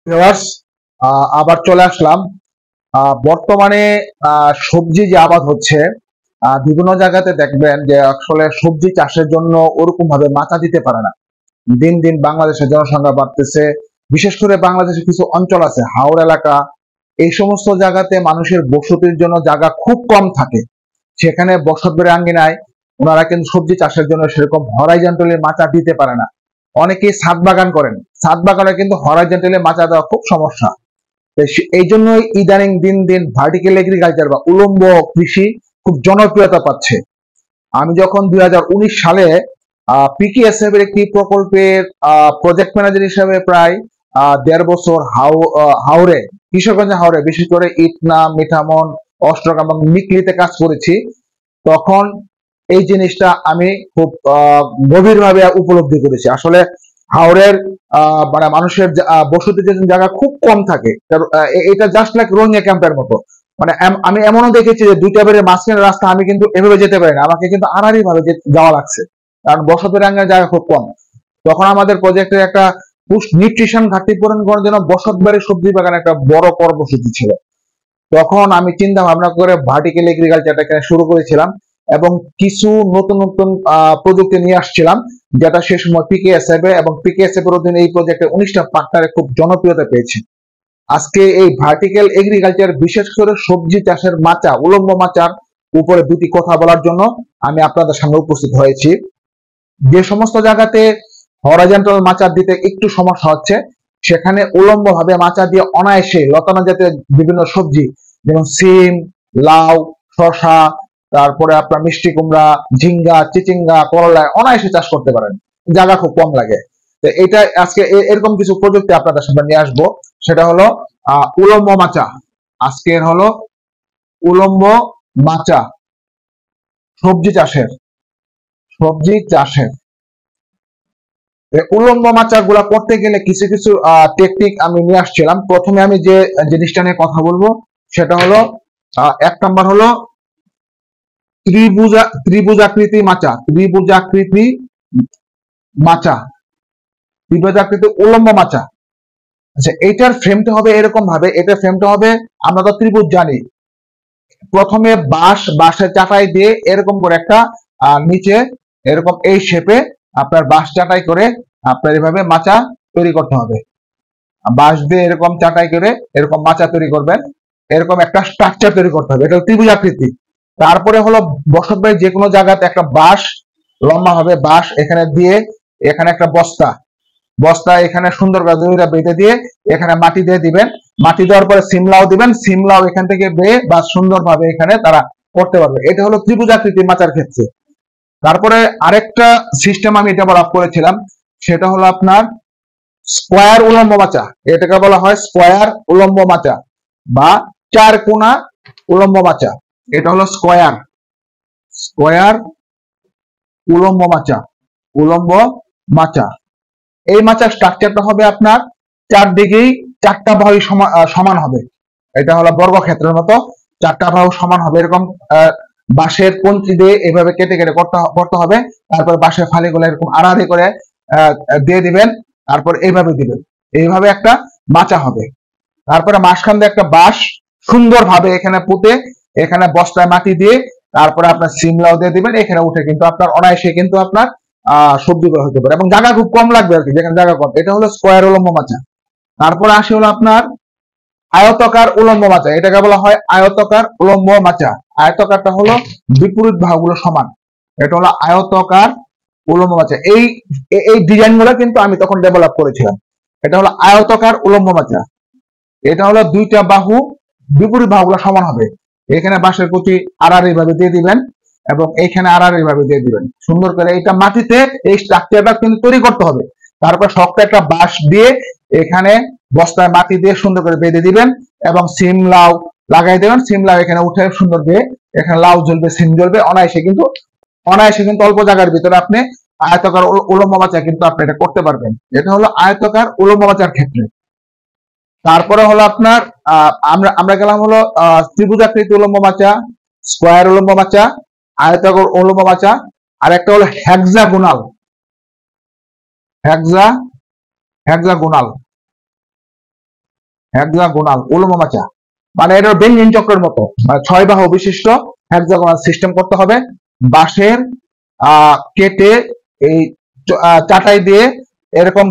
Viewers, আবার চলে আসলাম। বর্তমানে সবজি যে আবাদ হচ্ছে, বিভিন্ন জায়গাতে দেখবেন যে আসলে সবজি চাষের জন্য ওরকম ভাবে মাচা দিতে পারে না। দিন দিন বাংলাদেশের জনসংখ্যা বাড়তেছে। বিশেষ করে বাংলাদেশের কিছু অঞ্চল আছে, হাওর এলাকা, এই সমস্ত জায়গাতে মানুষের বসতির জন্য জায়গা খুব কম থাকে। সেখানে বসত বাড়ির আঙ্গিনায় ওনারা কিন্তু সবজি চাষের জন্য সেরকম হরাইজন্টালি মাচা দিতে পারে না। অনেকেই ছাদ বাগান করেন, ছাদ বাগানে কিন্তু হরাইজন্টালি মাচা দেওয়া খুব সমস্যা। এই জন্যই ইদানিং দিন দিন ভার্টিক্যাল এগ্রিকালচার বা উলম্ব কৃষি খুব জনপ্রিয়তা পাচ্ছে। আমি যখন 2019 সালে পিকেএসএফ এর একটি প্রকল্পের প্রজেক্ট ম্যানেজার হিসেবে প্রায় 1.5 বছর হাওরে, কিশোরগঞ্জ হাওরে, বিশেষ করে ইটনা, মিঠামন, অষ্টগ্রাম এবং নিকলিতে কাজ করেছি, তখন এই জিনিসটা আমি খুব গভীরভাবে উপলব্ধি করেছি। আসলে হাওরের মানে মানুষের বসতির জন্য জায়গা খুব কম থাকে। এটা জাস্ট লাইক রোহিঙ্গা ক্যাম্পের মতো। মানে আমি এমনও দেখেছি যে দুইটা বেড়ে মাঝখানে রাস্তা আমি কিন্তু এভাবে যেতে পারি না, আমাকে কিন্তু আড়াআড়ি ভাবে যাওয়া লাগছে, কারণ বসতের আঙ্গিনার জায়গা খুব কম। তখন আমাদের প্রজেক্টের একটা পুষ্ট নিউট্রিশন ঘাটতি পূরণ করার জন্য বসত বাড়ি সবজি বাগান একটা বড় কর্মসূচি ছিল। তখন আমি চিন্তা ভাবনা করে ভার্টিক্যাল এগ্রিকালচারটা এখানে শুরু করেছিলাম এবং কিছু নতুন নতুন প্রযুক্তি নিয়ে আসছিলাম, যেটা সে সময় পিকেএসএফ এবং পিকেএসএফ এর অধীনে এই প্রজেক্টে 19টা পার্টনারে খুব জনপ্রিয়তা পেয়েছে। আজকে এই ভার্টিক্যাল এগ্রিকালচার, বিশেষ করে সবজি চাষের মাচা, উলম্ব মাচার উপরে দুটি কথা বলার জন্য আমি আপনাদের সামনে উপস্থিত হয়েছি। যে সমস্ত জায়গাতে হরাইজন্টাল মাচা দিতে একটু সমস্যা হচ্ছে, সেখানে উলম্ব ভাবে মাচা দিয়ে অনায়াসে লতানো জাতীয় বিভিন্ন সবজি, যেমন সিম, লাউ, শসা, তারপরে আপনার মিষ্টি কুমড়া, ঝিঙ্গা, চিচিঙ্গা, করলা অনায়াসে চাষ করতে পারেন, জায়গা খুব কম লাগে। তো এটা আজকে এরকম কিছু প্রযুক্তি আপনাদের সামনে নিয়ে আসবো। সেটা হলো উলম্ব মাচা। আজকের হলো উলম্ব মাচা, সবজি চাষের, সবজি চাষের উলম্ব মাচা গুলা করতে গেলে কিছু কিছু টেকনিক আমি নিয়ে আসছিলাম। প্রথমে আমি যে জিনিসটা নিয়ে কথা বলবো সেটা হলো, 1 নম্বর হলো ত্রিভুজাকৃতি মাচা, ত্রিভুজাকৃতি মাচা, ত্রিভুজাকৃতি উলম্ব মাচা। আচ্ছা, এটার ফ্রেমটা হবে এরকম ভাবে, এটার ফ্রেমটা হবে, আমরা তো ত্রিভুজ জানি, প্রথমে বাঁশের চাটাই দিয়ে এরকম করে একটা নিচে এরকম এই শেপে আপনার বাঁশ চাটাই করে আপনার এভাবে মাচা তৈরি করতে হবে। বাঁশ দিয়ে এরকম চাটাই করে এরকম মাচা তৈরি করবেন, এরকম একটা স্ট্রাকচার তৈরি করতে হবে, এটা ত্রিভুজ আকৃতি। তারপরে হলো বসত বাড়ির যে কোনো জায়গাতে একটা বাঁশ, লম্বা হবে বাঁশ এখানে দিয়ে, এখানে একটা বস্তা, বস্তা এখানে সুন্দর করে বেঁধে দিয়ে এখানে মাটি দিয়ে দিবেন। মাটি দেওয়ার পরে সিমলাও দিবেন, সিমলাও এখান থেকে বেয়ে বা সুন্দরভাবে এখানে তারা করতে পারবে। এটা হলো ত্রিভুজাকৃতি মাচার ক্ষেত্রে। তারপরে আরেকটা সিস্টেম আমি এটা ডেভেলপ করেছিলাম, সেটা হলো আপনার স্কোয়ার উলম্ব মাচা। এটাকে বলা হয় স্কোয়ার উলম্ব মাচা বা চার কোনা উলম্ব মাচা। এটা হলো স্কোয়ার, স্কোয়ার উলম্ব মাচা, উলম্ব মাচা। এই মাচার স্ট্রাকচারটা হবে আপনার চারদিকেই চারটা বাহু সমান হবে। এটা হলো বর্গক্ষেত্রের মতো, চারটা বাহু সমান হবে, এরকম বাঁশের কঞ্চি দিয়ে এভাবে কেটে কেটে করতে হবে। তারপর বাঁশের ফালিগুলো এরকম আড়াআড়ি করে দিয়ে দিবেন, তারপর এইভাবে দিবেন, এইভাবে একটা মাচা হবে। তারপরে মাঝখান দিয়ে একটা বাঁশ সুন্দরভাবে এখানে পুঁতে এখানে বস্তায় মাটি দিয়ে তারপরে আপনার সিমলাও দিয়ে দিবেন, এখানে উঠে কিন্তু আপনার অনায়াসে কিন্তু আপনার সবজি করা হতে পারে এবং জায়গা খুব কম লাগবে আর কি, যেখানে জায়গা কম। এটা হলো স্কোয়ার উলম্ব মাচা। তারপরে আসে হলো আপনার আয়তাকার উলম্ব মাচা। এটাকে বলা হয় আয়তাকার উলম্ব মাচা। আয়তাকারটা হলো বিপরীত বাহুগুলো সমান, এটা হলো আয়তাকার উলম্ব মাচা। এই এই ডিজাইন গুলো কিন্তু আমি তখন ডেভেলপ করেছিলাম। এটা হলো আয়তাকার উলম্ব মাচা। এটা হলো দুইটা বাহু, বিপরীত বাহুগুলো সমান হবে। এখানে বাঁশের কুচি আড়াআড়ি ভাবে দিয়ে দিবেন এবং এইখানে আড়াআড়ি ভাবে দিয়ে দিবেন সুন্দর করে। এটা মাটিতে এই স্ট্রাকচারটা কিন্তু তৈরি করতে হবে। তারপর শক্ত একটা বাঁশ দিয়ে এখানে বস্তায় মাটি দিয়ে সুন্দর করে বেঁধে দিবেন এবং সিম লাউ লাগাই দেবেন। সিম লাউ এখানে উঠে সুন্দর দিয়ে এখানে লাউ জ্বলবে, সিম জ্বলবে, অনায়াসে কিন্তু অল্প জায়গার ভিতরে আপনি আয়তাকার উলম্ব মাচা কিন্তু আপনি এটা করতে পারবেন। এটা হলো আয়তাকার উলম্ব মাচার ক্ষেত্রে। তারপরে হলো আপনার আমরা আমরা গেলাম হলো ত্রিভুজাকৃতি উলম্ব মাচা, স্কোয়ার উলম্ব মাচা, আয়তাকার উলম্ব মাচা, আর একটা হলো হেক্সাগোনাল, হেক্সাগোনাল। হেক্সাগোনাল উলম্ব মাচা, মানে এটা বেঞ্জিন চক্রের মতো, মানে 6 বাহু বিশিষ্ট হেক্সাগোনাল সিস্টেম করতে হবে। বাঁশের কেটে এই চাটাই দিয়ে এরকম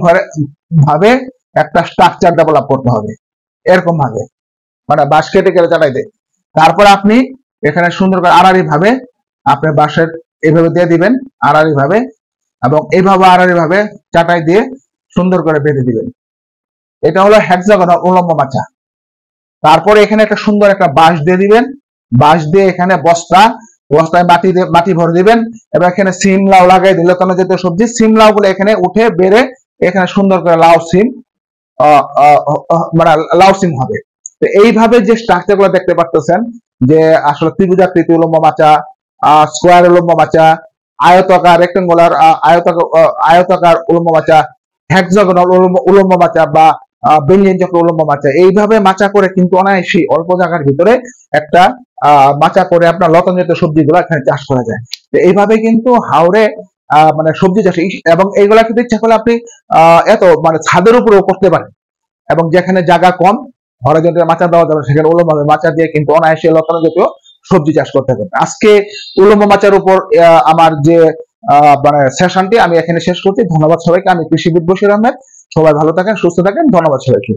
ভাবে একটা স্ট্রাকচার ডেভেলপ করতে হবে, এরকম ভাবে, মানে বাঁশ কেটে কেটে চাটাই দিয়ে। তারপর আপনি এখানে সুন্দর করে আড়াআড়ি ভাবে আপনি বাঁশের এইভাবে দিয়ে দিবেন আড়াআড়ি ভাবে, এবং এইভাবে আড়াআড়ি ভাবে চাটাই দিয়ে সুন্দর করে বেঁধে দিবেন। এটা হলো হেক্সাগোনাল উলম্ব মাচা। তারপরে এখানে একটা সুন্দর একটা বাঁশ দিয়ে দিবেন, বাঁশ দিয়ে এখানে বস্তায় মাটি ভরে দিবেন, এবং এখানে সিম লাউ লাগাই দিলে লতানো জাতীয় সবজি, সিম লাউ গুলো এখানে উঠে বেড়ে এখানে সুন্দর করে লাউ সিম মানে লাউ সিম হবে। তো এইভাবে যে স্ট্রাকচার গুলো দেখতে পাচ্ছেন, যে আসলে ত্রিভুজাকৃতি উলম্ব মাচা, স্কোয়ার উলম্ব মাচা, আয়তাকার রেক্টেঙ্গুলার আয়তাকার উলম্ব মাচা, হেক্সাগোনাল উলম্ব মাচা বা বেঞ্জিন চক্র উলম্ব মাচা, এইভাবে মাচা করে কিন্তু অনায়াসই অল্প জায়গার ভিতরে একটা মাচা করে আপনার লতানো জাতীয় সবজিগুলো এখানে চাষ করা যায়। তো এইভাবে কিন্তু হাওরে মানে সবজি চাষ, এবং এইগুলা কিন্তু ইচ্ছা করলে আপনি এত মানে ছাদের উপরেও করতে পারেন, এবং যেখানে জায়গা কম হরাইজন্টাল মাচা দেওয়া যাবে সেখানে উলম্ব মাচা দিয়ে কিন্তু অনায়াসে লতানো জাতীয় সবজি চাষ করতে পারেন। আজকে উলম্ব মাচার উপর আমার যে মানে সেশনটি আমি এখানে শেষ করছি। ধন্যবাদ সবাইকে। আমি কৃষিবিদ বশির আহমেদ। সবাই ভালো থাকেন, সুস্থ থাকেন। ধন্যবাদ সবাইকে।